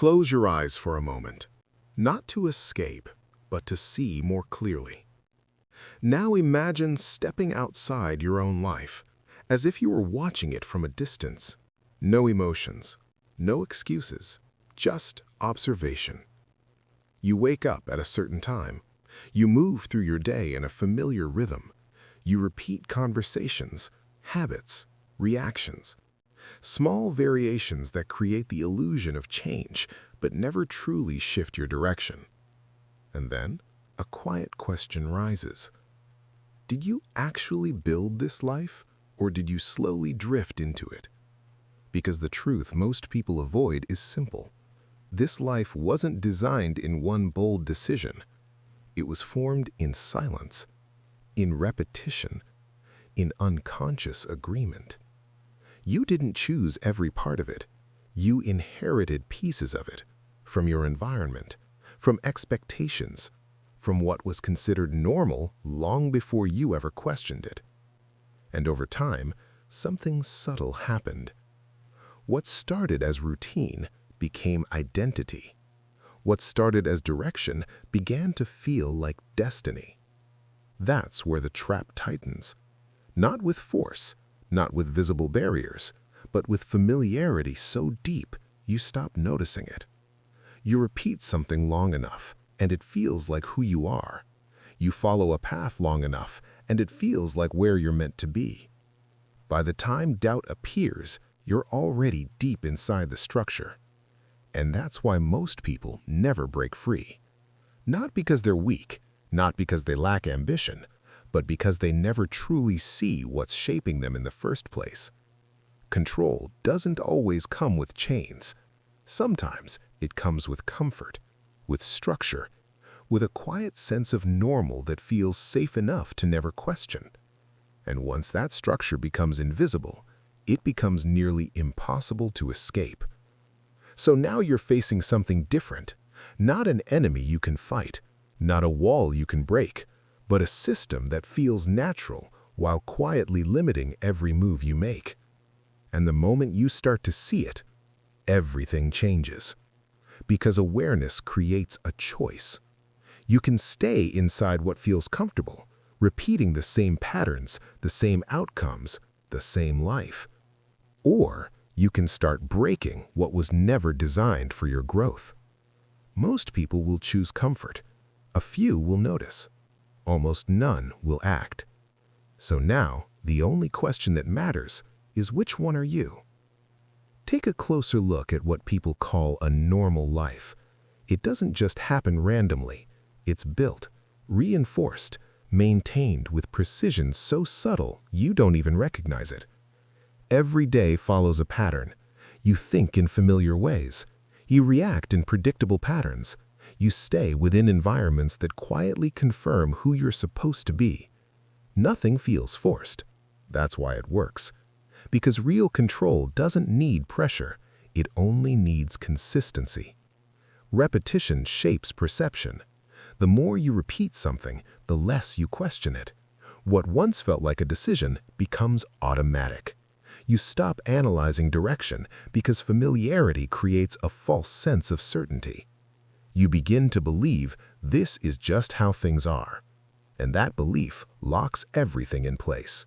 Close your eyes for a moment, not to escape, but to see more clearly. Now imagine stepping outside your own life, as if you were watching it from a distance. No emotions, no excuses, just observation. You wake up at a certain time. You move through your day in a familiar rhythm. You repeat conversations, habits, reactions. Small variations that create the illusion of change, but never truly shift your direction. And then, a quiet question rises. Did you actually build this life, or did you slowly drift into it? Because the truth most people avoid is simple. This life wasn't designed in one bold decision. It was formed in silence, in repetition, in unconscious agreement. You didn't choose every part of it. You inherited pieces of it, from your environment, from expectations, from what was considered normal long before you ever questioned it. And over time, something subtle happened. What started as routine became identity. What started as direction began to feel like destiny. That's where the trap tightens. Not with force, not with visible barriers, but with familiarity so deep you stop noticing it. You repeat something long enough, and it feels like who you are. You follow a path long enough, and it feels like where you're meant to be. By the time doubt appears, you're already deep inside the structure. And that's why most people never break free. Not because they're weak, not because they lack ambition, but because they never truly see what's shaping them in the first place. Control doesn't always come with chains. Sometimes it comes with comfort, with structure, with a quiet sense of normal that feels safe enough to never question. And once that structure becomes invisible, it becomes nearly impossible to escape. So now you're facing something different, not an enemy you can fight, not a wall you can break, but a system that feels natural while quietly limiting every move you make. And the moment you start to see it, everything changes. Because awareness creates a choice. You can stay inside what feels comfortable, repeating the same patterns, the same outcomes, the same life. Or you can start breaking what was never designed for your growth. Most people will choose comfort. A few will notice. Almost none will act. So now, the only question that matters is which one are you? Take a closer look at what people call a normal life. It doesn't just happen randomly. It's built, reinforced, maintained with precision so subtle you don't even recognize it. Every day follows a pattern. You think in familiar ways. You react in predictable patterns. You stay within environments that quietly confirm who you're supposed to be. Nothing feels forced. That's why it works. Because real control doesn't need pressure. It only needs consistency. Repetition shapes perception. The more you repeat something, the less you question it. What once felt like a decision becomes automatic. You stop analyzing direction because familiarity creates a false sense of certainty. You begin to believe this is just how things are. And that belief locks everything in place.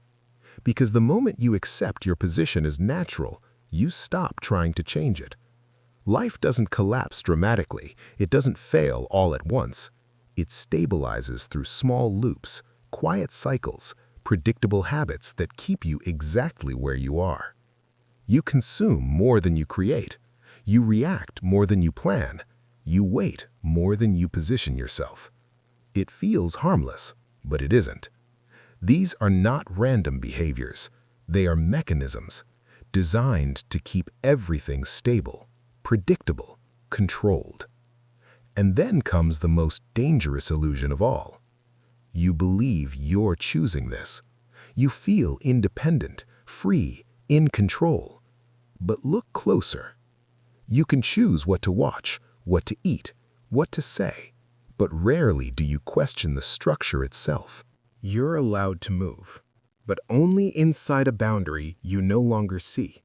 Because the moment you accept your position as natural, you stop trying to change it. Life doesn't collapse dramatically. It doesn't fail all at once. It stabilizes through small loops, quiet cycles, predictable habits that keep you exactly where you are. You consume more than you create. You react more than you plan. You wait more than you position yourself. It feels harmless, but it isn't. These are not random behaviors. They are mechanisms designed to keep everything stable, predictable, controlled. And then comes the most dangerous illusion of all. You believe you're choosing this. You feel independent, free, in control. But look closer. You can choose what to watch, what to eat, what to say, but rarely do you question the structure itself. You're allowed to move, but only inside a boundary you no longer see.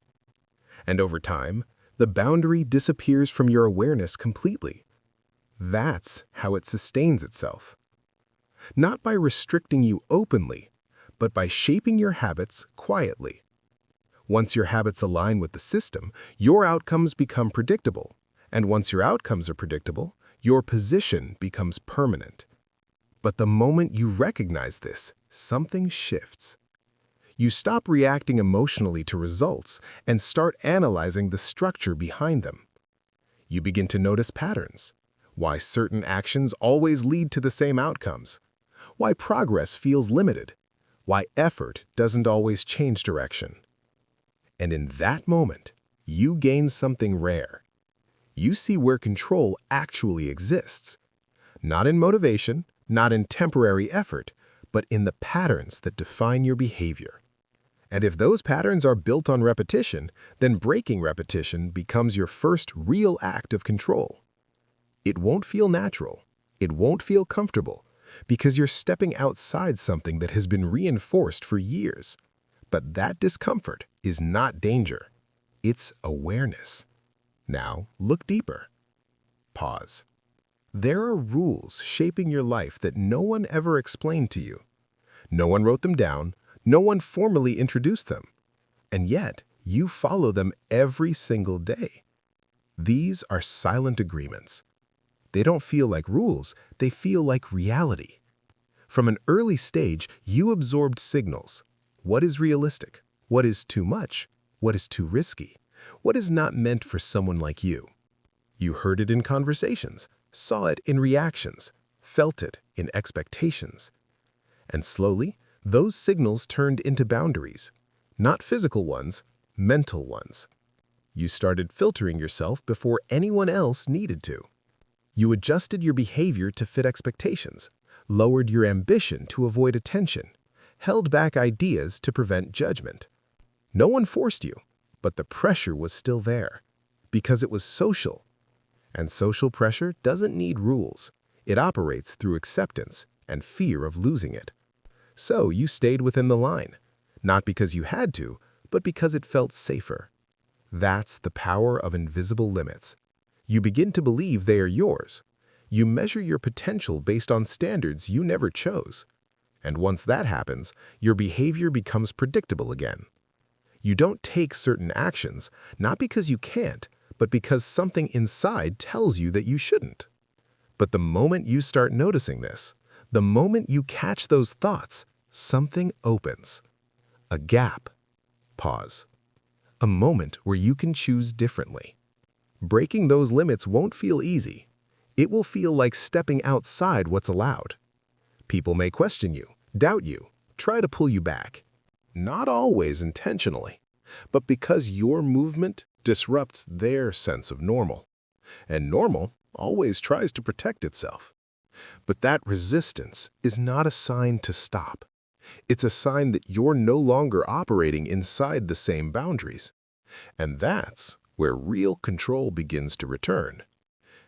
And over time, The boundary disappears from your awareness completely. That's how it sustains itself. Not by restricting you openly, but by shaping your habits quietly. Once your habits align with the system, your outcomes become predictable. And once your outcomes are predictable, your position becomes permanent. But the moment you recognize this, something shifts. You stop reacting emotionally to results and start analyzing the structure behind them. You begin to notice patterns, why certain actions always lead to the same outcomes, why progress feels limited, why effort doesn't always change direction. And in that moment, you gain something rare. You see where control actually exists. Not in motivation, not in temporary effort, but in the patterns that define your behavior. And if those patterns are built on repetition, then breaking repetition becomes your first real act of control. It won't feel natural. It won't feel comfortable, because you're stepping outside something that has been reinforced for years. But that discomfort is not danger. It's awareness. Now, look deeper. Pause. There are rules shaping your life that no one ever explained to you. No one wrote them down. No one formally introduced them. And yet, you follow them every single day. These are silent agreements. They don't feel like rules. They feel like reality. From an early stage, you absorbed signals. What is realistic? What is too much? What is too risky? What is not meant for someone like you? You heard it in conversations, saw it in reactions, felt it in expectations. And slowly, those signals turned into boundaries. Not physical ones, mental ones. You started filtering yourself before anyone else needed to. You adjusted your behavior to fit expectations, lowered your ambition to avoid attention, held back ideas to prevent judgment. No one forced you, but the pressure was still there, because it was social. And social pressure doesn't need rules. It operates through acceptance and fear of losing it. So you stayed within the line, not because you had to, but because it felt safer. That's the power of invisible limits. You begin to believe they are yours. You measure your potential based on standards you never chose. And once that happens, your behavior becomes predictable again. You don't take certain actions, not because you can't, but because something inside tells you that you shouldn't. But the moment you start noticing this, the moment you catch those thoughts, something opens. A gap. Pause. A moment where you can choose differently. Breaking those limits won't feel easy. It will feel like stepping outside what's allowed. People may question you, doubt you, try to pull you back. Not always intentionally, but because your movement disrupts their sense of normal. And normal always tries to protect itself. But that resistance is not a sign to stop. It's a sign that you're no longer operating inside the same boundaries. And that's where real control begins to return.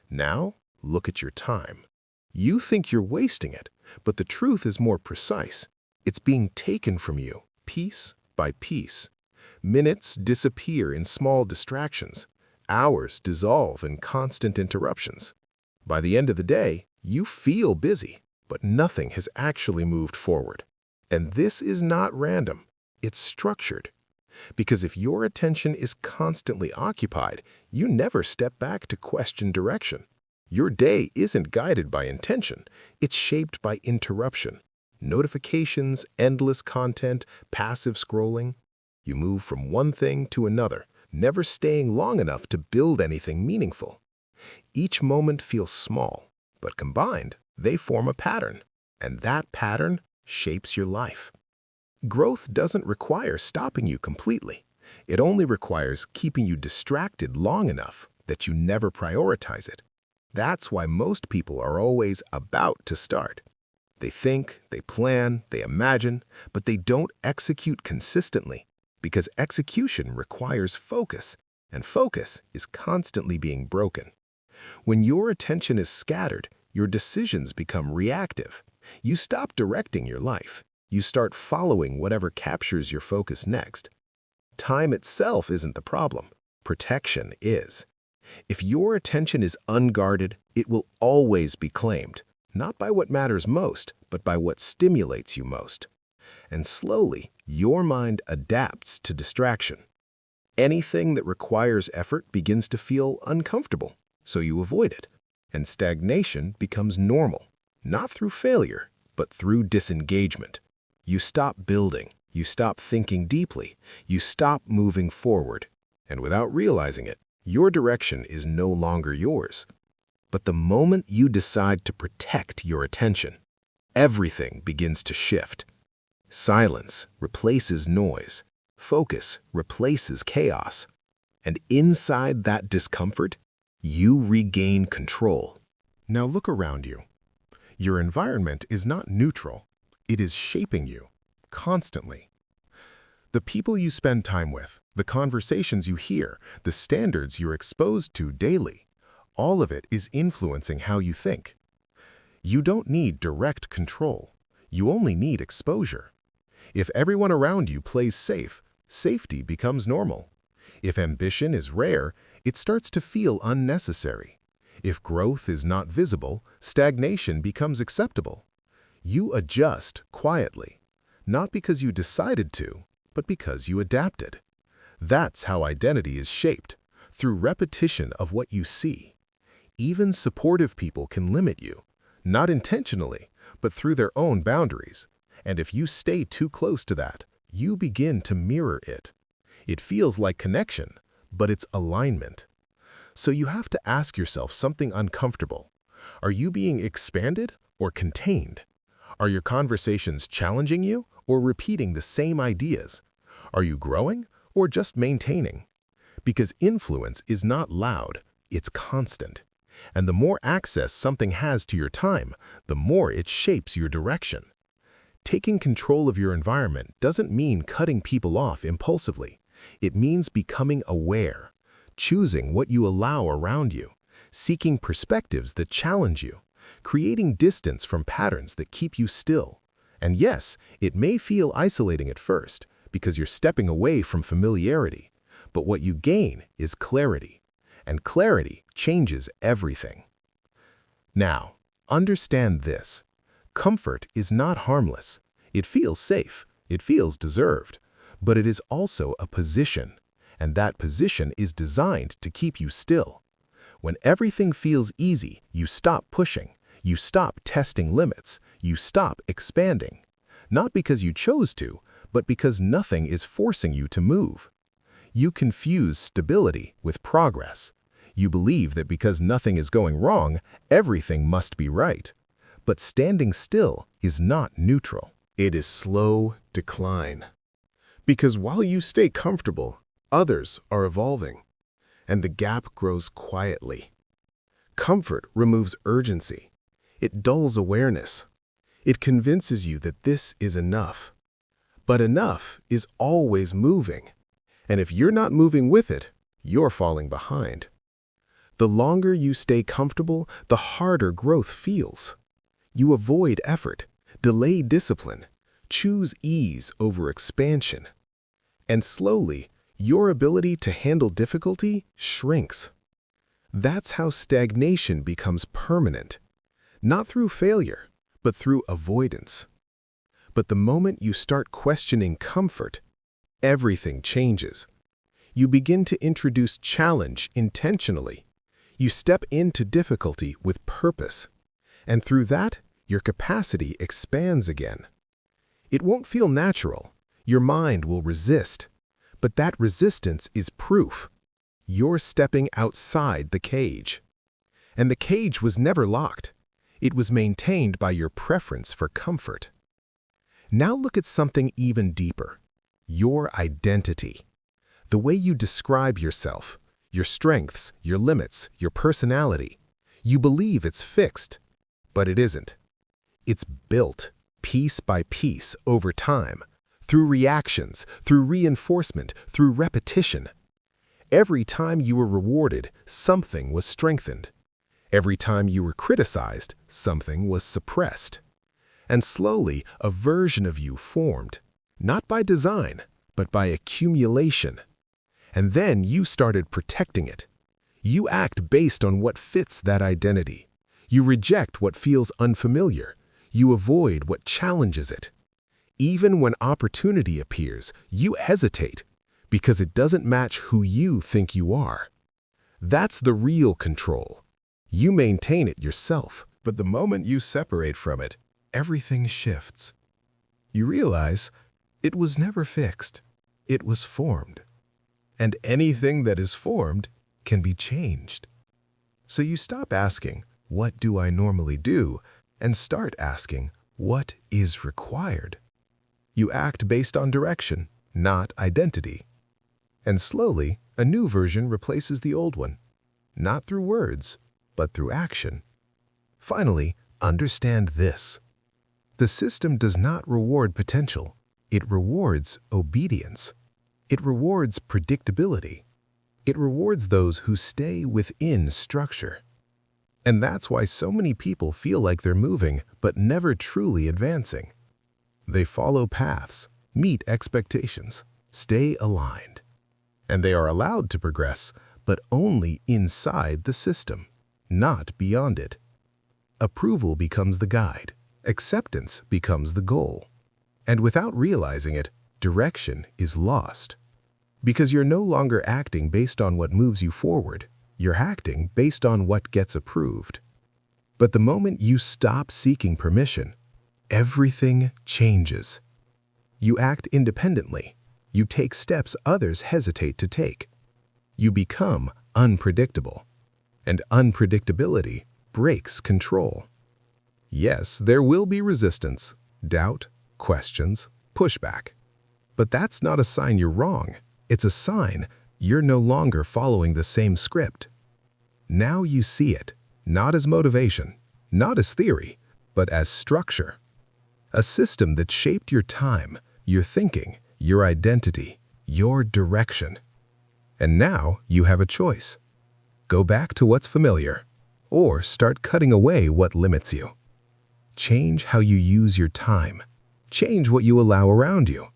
Now, look at your time. You think you're wasting it, but the truth is more precise. It's being taken from you, piece by piece. Minutes disappear in small distractions. Hours dissolve in constant interruptions. By the end of the day, you feel busy, but nothing has actually moved forward. And this is not random. It's structured. Because if your attention is constantly occupied, you never step back to question direction. Your day isn't guided by intention. It's shaped by interruption. Notifications, endless content, passive scrolling. You move from one thing to another, never staying long enough to build anything meaningful. Each moment feels small, but combined, they form a pattern. And that pattern shapes your life. Growth doesn't require stopping you completely. It only requires keeping you distracted long enough that you never prioritize it. That's why most people are always about to start. They think, they plan, they imagine, but they don't execute consistently because execution requires focus, and focus is constantly being broken. When your attention is scattered, your decisions become reactive. You stop directing your life. You start following whatever captures your focus next. Time itself isn't the problem. Protection is. If your attention is unguarded, it will always be claimed, not by what matters most, but by what stimulates you most. And slowly, your mind adapts to distraction. Anything that requires effort begins to feel uncomfortable, so you avoid it. And stagnation becomes normal, not through failure, but through disengagement. You stop building, you stop thinking deeply, you stop moving forward. And without realizing it, your direction is no longer yours. But the moment you decide to protect your attention, everything begins to shift. Silence replaces noise. Focus replaces chaos. And inside that discomfort, you regain control. Now look around you. Your environment is not neutral. It is shaping you, constantly. The people you spend time with, the conversations you hear, the standards you're exposed to daily, all of it is influencing how you think. You don't need direct control. You only need exposure. If everyone around you plays safe, safety becomes normal. If ambition is rare, it starts to feel unnecessary. If growth is not visible, stagnation becomes acceptable. You adjust quietly, not because you decided to, but because you adapted. That's how identity is shaped, through repetition of what you see. Even supportive people can limit you, not intentionally, but through their own boundaries. And if you stay too close to that, you begin to mirror it. It feels like connection, but it's alignment. So you have to ask yourself something uncomfortable. Are you being expanded or contained? Are your conversations challenging you or repeating the same ideas? Are you growing or just maintaining? Because influence is not loud, it's constant. And the more access something has to your time, the more it shapes your direction. Taking control of your environment doesn't mean cutting people off impulsively. It means becoming aware, choosing what you allow around you, seeking perspectives that challenge you, creating distance from patterns that keep you still. And yes, it may feel isolating at first because you're stepping away from familiarity, but what you gain is clarity, and clarity changes everything. Now, understand this. Comfort is not harmless. It feels safe, it feels deserved, but it is also a position, and that position is designed to keep you still. When everything feels easy, you stop pushing, you stop testing limits, you stop expanding. Not because you chose to, but because nothing is forcing you to move. You confuse stability with progress. You believe that because nothing is going wrong, everything must be right. But standing still is not neutral. It is slow decline. Because while you stay comfortable, others are evolving, and the gap grows quietly. Comfort removes urgency. It dulls awareness. It convinces you that this is enough. But enough is always moving, and if you're not moving with it, you're falling behind. The longer you stay comfortable, the harder growth feels. You avoid effort, delay discipline, choose ease over expansion. And slowly, your ability to handle difficulty shrinks. That's how stagnation becomes permanent, not through failure, but through avoidance. But the moment you start questioning comfort, everything changes. You begin to introduce challenge intentionally. You step into difficulty with purpose. And through that, your capacity expands again. It won't feel natural. Your mind will resist. But that resistance is proof. You're stepping outside the cage. And the cage was never locked. It was maintained by your preference for comfort. Now look at something even deeper. Your identity. The way you describe yourself, your strengths, your limits, your personality. You believe it's fixed, but it isn't. It's built, piece by piece, over time, through reactions, through reinforcement, through repetition. Every time you were rewarded, something was strengthened. Every time you were criticized, something was suppressed. And slowly, a version of you formed, not by design, but by accumulation. And then you started protecting it. You act based on what fits that identity. You reject what feels unfamiliar. You avoid what challenges it. Even when opportunity appears, you hesitate because it doesn't match who you think you are. That's the real control. You maintain it yourself, but the moment you separate from it, everything shifts. You realize it was never fixed. It was formed. And anything that is formed can be changed. So you stop asking, "What do I normally do?" and start asking, "What is required?" You act based on direction, not identity. And slowly, a new version replaces the old one, not through words, but through action. Finally, understand this. The system does not reward potential. It rewards obedience. It rewards predictability. It rewards those who stay within structure. And that's why so many people feel like they're moving, but never truly advancing. They follow paths, meet expectations, stay aligned. And they are allowed to progress, but only inside the system, not beyond it. Approval becomes the guide. Acceptance becomes the goal. And without realizing it, direction is lost. Because you're no longer acting based on what moves you forward. You're acting based on what gets approved. But the moment you stop seeking permission, everything changes. You act independently. You take steps others hesitate to take. You become unpredictable. And unpredictability breaks control. Yes, there will be resistance, doubt, questions, pushback. But that's not a sign you're wrong. It's a sign you're no longer following the same script. Now you see it, not as motivation, not as theory, but as structure. A system that shaped your time, your thinking, your identity, your direction. And now you have a choice. Go back to what's familiar, or start cutting away what limits you. Change how you use your time. Change what you allow around you.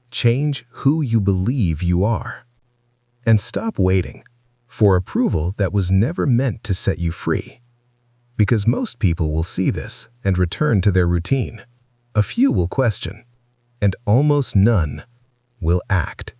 Change who you believe you are. And stop waiting for approval that was never meant to set you free. Because most people will see this and return to their routine. A few will question, and almost none will act.